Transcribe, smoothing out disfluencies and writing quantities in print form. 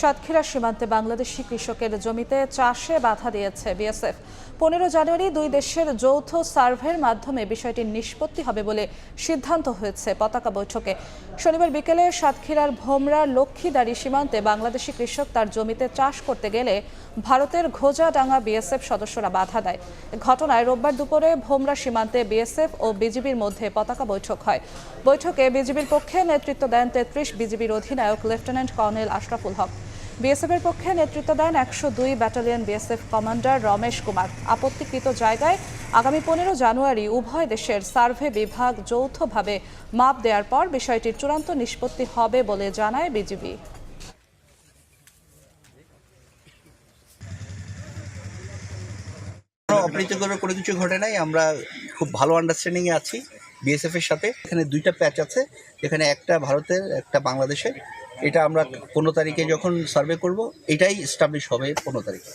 সাতক্ষীরা সীমান্তে বাংলাদেশি কৃষকের জমিতে চাষে বাধা দিয়েছে বিএসএফ। 15 জানুয়ারি দুই দেশের যৌথ সার্ভের মাধ্যমে বিষয়টি নিষ্পত্তি হবে বলে সিদ্ধান্ত হয়েছে পতাকা বৈঠকে। শনিবার বিকেলে সাতক্ষীরার ভোমরার লক্ষ্মীদারি সীমান্তে বাংলাদেশি কৃষক তার জমিতে চাষ করতে গেলে ভারতের ঘোজাডাঙ্গা বিএসএফ সদস্যরা বাধা দেয়। ঘটনায় রোববার দুপুরে ভোমরা সীমান্তে বিএসএফ ও বিজিবির মধ্যে পতাকা বৈঠক হয়। বৈঠকে বিজিবির পক্ষে নেতৃত্ব দেন 33 বিজিবির অধিনায়ক লেফটেন্যান্ট কর্নেল আশরাফুল হক। বিএসএফের পক্ষে নেতৃত্ব দেন 102 battalion BSF commander Ramesh Kumar. আপত্তিকৃত জায়গায় আগামী 15 জানুয়ারি উভয় দেশের সার্ভে বিভাগ যৌথভাবে মাপ দেওয়ার পর বিষয়টির চূড়ান্ত নিষ্পত্তি হবে বলে জানায় বিজিবি। অপ্রীতিকর কোনো কিছু ঘটে নাই। আমরা খুব ভালো আন্ডারস্ট্যান্ডিং এ আছি বিএসএফ এর সাথে। এখানে দুইটা প্যাচ আছে, এখানে একটা ভারতের একটা বাংলাদেশের। এটা আমরা 15 তারিখে যখন সার্ভে করব এটাই এস্টাবলিশ হবে 15 তারিখে।